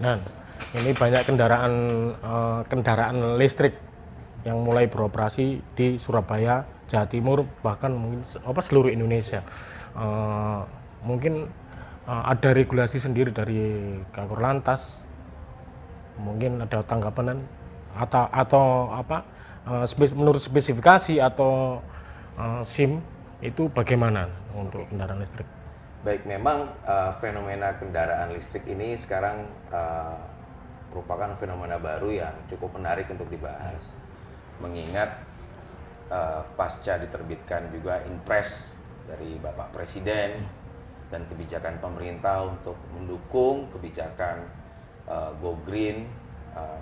Dan ini banyak kendaraan listrik yang mulai beroperasi di Surabaya, Jawa Timur, bahkan mungkin seluruh Indonesia. Mungkin ada regulasi sendiri dari Kakor Lantas. Mungkin ada tanggapan atau menurut spesifikasi atau SIM itu bagaimana untuk kendaraan listrik? Baik, memang fenomena kendaraan listrik ini sekarang merupakan fenomena baru yang cukup menarik untuk dibahas. Mengingat pasca diterbitkan juga Inpres dari Bapak Presiden dan kebijakan pemerintah untuk mendukung kebijakan go green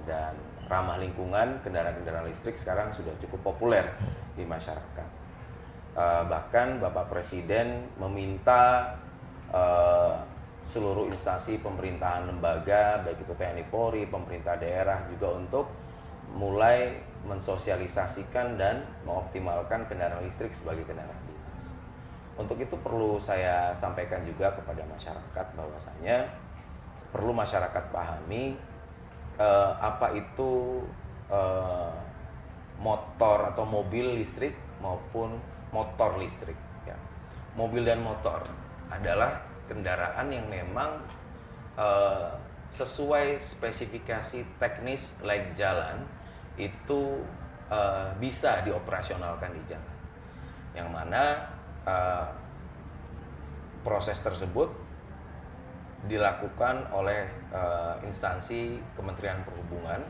dan ramah lingkungan, kendaraan-kendaraan listrik sekarang sudah cukup populer di masyarakat. Bahkan Bapak Presiden meminta seluruh instansi pemerintahan lembaga, baik itu TNI Polri, pemerintah daerah juga untuk mulai mensosialisasikan dan mengoptimalkan kendaraan listrik sebagai kendaraan dinas. Untuk itu perlu saya sampaikan juga kepada masyarakat bahwasanya perlu masyarakat pahami apa itu motor atau mobil listrik maupun motor listrik. Ya. Mobil dan motor adalah kendaraan yang memang sesuai spesifikasi teknis layak jalan itu bisa dioperasionalkan di jalan. Yang mana proses tersebut dilakukan oleh instansi Kementerian Perhubungan,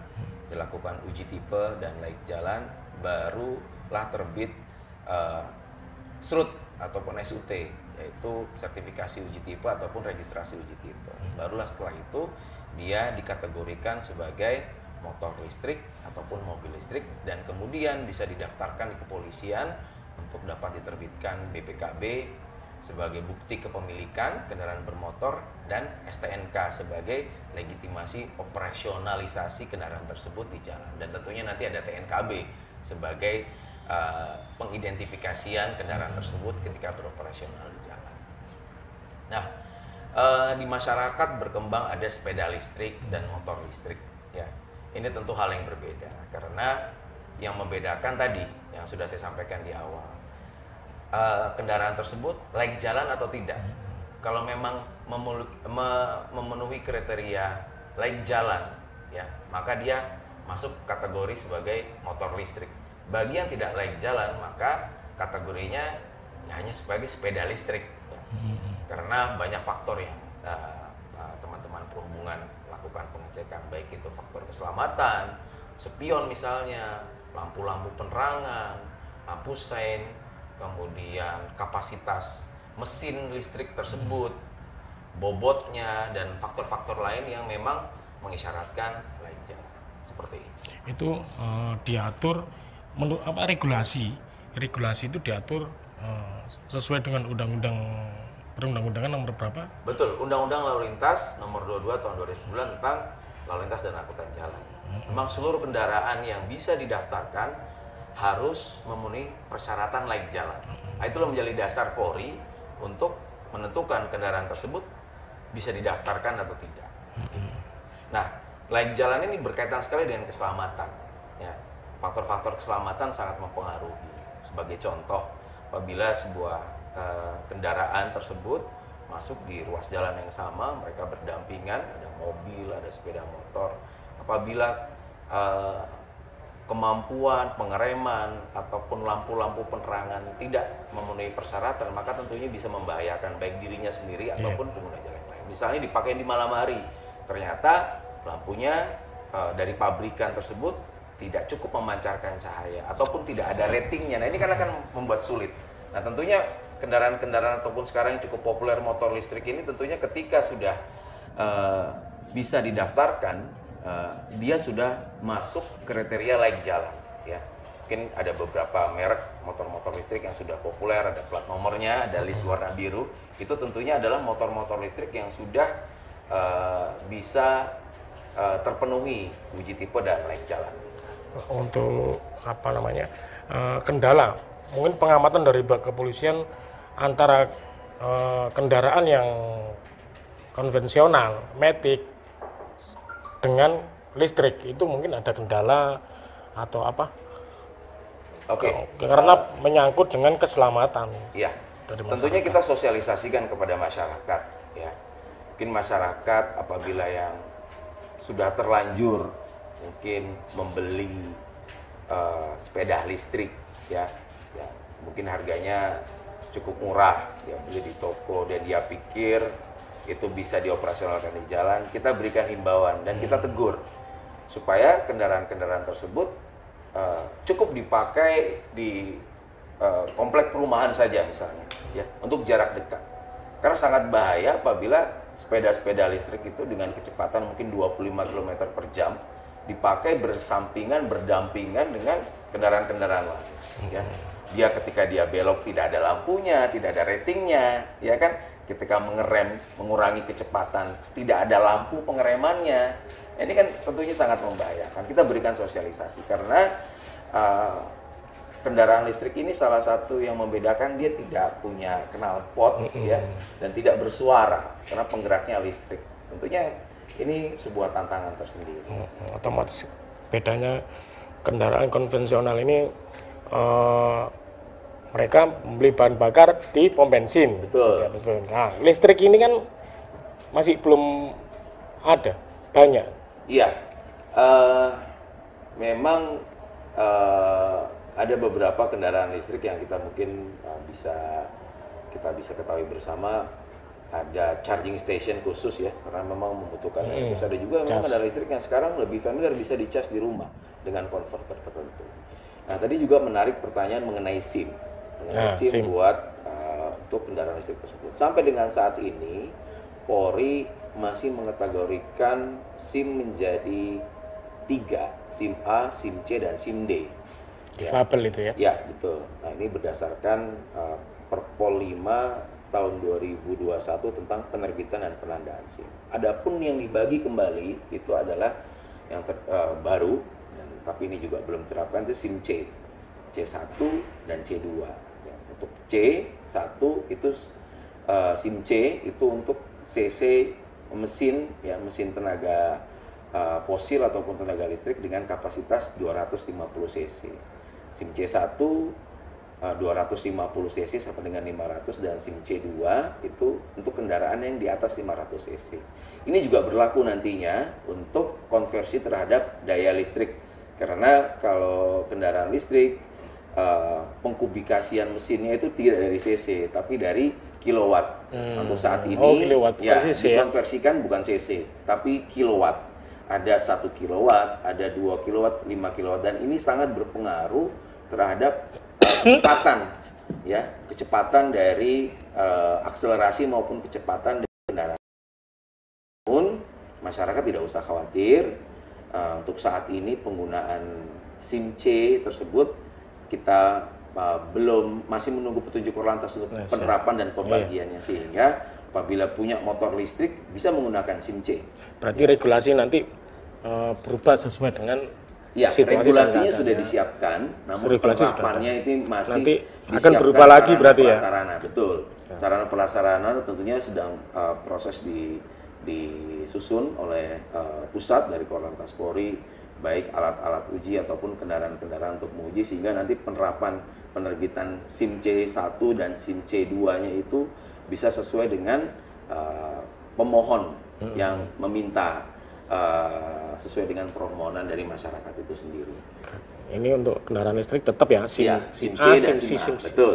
dilakukan uji tipe dan layak jalan, barulah terbit SRUT ataupun SUT, yaitu sertifikasi uji tipe ataupun registrasi uji tipe. Barulah setelah itu dia dikategorikan sebagai motor listrik ataupun mobil listrik dan kemudian bisa didaftarkan di kepolisian untuk dapat diterbitkan BPKB sebagai bukti kepemilikan kendaraan bermotor dan STNK sebagai legitimasi operasionalisasi kendaraan tersebut di jalan. Dan tentunya nanti ada TNKB sebagai pengidentifikasian kendaraan tersebut ketika beroperasional di jalan. Nah, di masyarakat berkembang ada sepeda listrik dan motor listrik. Ya, ini tentu hal yang berbeda karena yang membedakan tadi yang sudah saya sampaikan di awal. Kendaraan tersebut layak jalan atau tidak. Kalau memang memenuhi kriteria layak jalan, ya, maka dia masuk kategori sebagai motor listrik. Bagi yang tidak layak jalan, maka kategorinya ya hanya sebagai sepeda listrik. Ya. Karena banyak faktor yang teman-teman perhubungan lakukan pengecekan, baik itu faktor keselamatan, spion misalnya, lampu-lampu penerangan, lampu sein, kemudian kapasitas mesin listrik tersebut, bobotnya, dan faktor-faktor lain yang memang mengisyaratkan layak jalan. Seperti itu. Itu diatur menurut regulasi itu diatur sesuai dengan perundang-undangan nomor berapa? Betul, Undang-Undang Lalu Lintas nomor 22 tahun 2009 tentang lalu lintas dan angkutan jalan. Memang seluruh kendaraan yang bisa didaftarkan harus memenuhi persyaratan layak jalan. Itulah menjadi dasar Polri untuk menentukan kendaraan tersebut bisa didaftarkan atau tidak. Nah, layak jalan ini berkaitan sekali dengan keselamatan. Ya, faktor-faktor keselamatan sangat mempengaruhi. Sebagai contoh, apabila sebuah kendaraan tersebut masuk di ruas jalan yang sama, mereka berdampingan, ada mobil, ada sepeda motor. Apabila kemampuan pengereman ataupun lampu-lampu penerangan tidak memenuhi persyaratan, maka tentunya bisa membahayakan baik dirinya sendiri ataupun pengguna jalan lain. Misalnya dipakai di malam hari, ternyata lampunya dari pabrikan tersebut tidak cukup memancarkan cahaya ataupun tidak ada ratingnya. Nah, ini kan akan membuat sulit. Nah, tentunya kendaraan-kendaraan ataupun sekarang yang cukup populer motor listrik ini tentunya ketika sudah bisa didaftarkan, dia sudah masuk kriteria layak jalan. Ya, mungkin ada beberapa merek motor-motor listrik yang sudah populer, ada plat nomornya, ada list warna biru. Itu tentunya adalah motor-motor listrik yang sudah bisa terpenuhi uji tipe dan layak jalan. Untuk kendala, mungkin pengamatan dari kepolisian antara kendaraan yang konvensional, matic, dengan listrik itu mungkin ada kendala atau apa? Oke. Karena menyangkut dengan keselamatan. Iya. Dari Tentunya masyarakat. kita sosialisasikan kepada masyarakat, ya. Mungkin masyarakat apabila yang sudah terlanjur mungkin membeli sepeda listrik, ya, mungkin harganya cukup murah, ya, beli di toko dan dia pikir itu bisa dioperasionalkan di jalan, kita berikan himbauan dan kita tegur supaya kendaraan-kendaraan tersebut cukup dipakai di komplek perumahan saja misalnya, ya, untuk jarak dekat. Karena sangat bahaya apabila sepeda-sepeda listrik itu dengan kecepatan mungkin 25 km per jam dipakai bersampingan, berdampingan dengan kendaraan-kendaraan lain. Ya. Dia ketika dia belok tidak ada lampunya, tidak ada ratingnya, ya kan? Ketika mengerem, mengurangi kecepatan, tidak ada lampu pengeremannya. Ini kan tentunya sangat membahayakan. Kita berikan sosialisasi karena kendaraan listrik ini salah satu yang membedakan dia tidak punya knalpot, ya, dan tidak bersuara karena penggeraknya listrik. Tentunya ini sebuah tantangan tersendiri. Otomatis bedanya kendaraan konvensional ini mereka membeli bahan bakar di pom bensin. Betul. Nah, listrik ini kan masih belum ada, banyak. Iya, memang ada beberapa kendaraan listrik yang kita mungkin bisa ketahui bersama, ada charging station khusus, ya, karena memang membutuhkan. Terus ada juga memang kendaraan listrik yang sekarang lebih familiar bisa dicas di rumah dengan konverter tertentu. Nah, tadi juga menarik pertanyaan mengenai SIM, SIM buat untuk kendaraan listrik tersebut. Sampai dengan saat ini Polri masih mengategorikan SIM menjadi 3, SIM A, SIM C, dan SIM D. Difabel itu ya? Ya, betul. Nah, ini berdasarkan Perpol 5 tahun 2021 tentang penerbitan dan penandaan SIM. Adapun yang dibagi kembali itu adalah yang baru, tapi ini juga belum diterapkan, itu SIM C, C1 dan C2. Ya, untuk C1 itu SIM C itu untuk CC mesin, ya, mesin tenaga fosil ataupun tenaga listrik dengan kapasitas 250 cc. SIM C1 250 cc sampai dengan 500, dan SIM C2 itu untuk kendaraan yang di atas 500 cc. Ini juga berlaku nantinya untuk konversi terhadap daya listrik. Karena kalau kendaraan listrik pengkubikasian mesinnya itu tidak dari cc tapi dari kilowatt. Untuk saat ini kilowatt, ya cc, dikonversikan bukan cc tapi kilowatt. Ada 1 kilowatt, ada 2 kilowatt, 5 kilowatt, dan ini sangat berpengaruh terhadap kecepatan, ya, kecepatan dari akselerasi maupun kecepatan dari kendaraan. Namun masyarakat tidak usah khawatir, untuk saat ini penggunaan SIM C tersebut kita masih menunggu petunjuk Korlantas untuk penerapan dan pembagiannya, sehingga apabila punya motor listrik bisa menggunakan SIM C. Berarti regulasi nanti berubah sesuai dengan situasi regulasinya sudah disiapkan, namun penerapannya itu masih nanti akan berubah lagi berarti ya. Prasarana, betul. Sarana prasarana tentunya sedang proses disusun oleh pusat dari Korlantas Polri, baik alat-alat uji ataupun kendaraan-kendaraan untuk menguji, sehingga nanti penerbitan SIM C1 dan SIM C2-nya itu bisa sesuai dengan pemohon yang meminta, sesuai dengan permohonan dari masyarakat itu sendiri. Ini untuk kendaraan listrik tetap ya, SIM C dan SIM A, betul.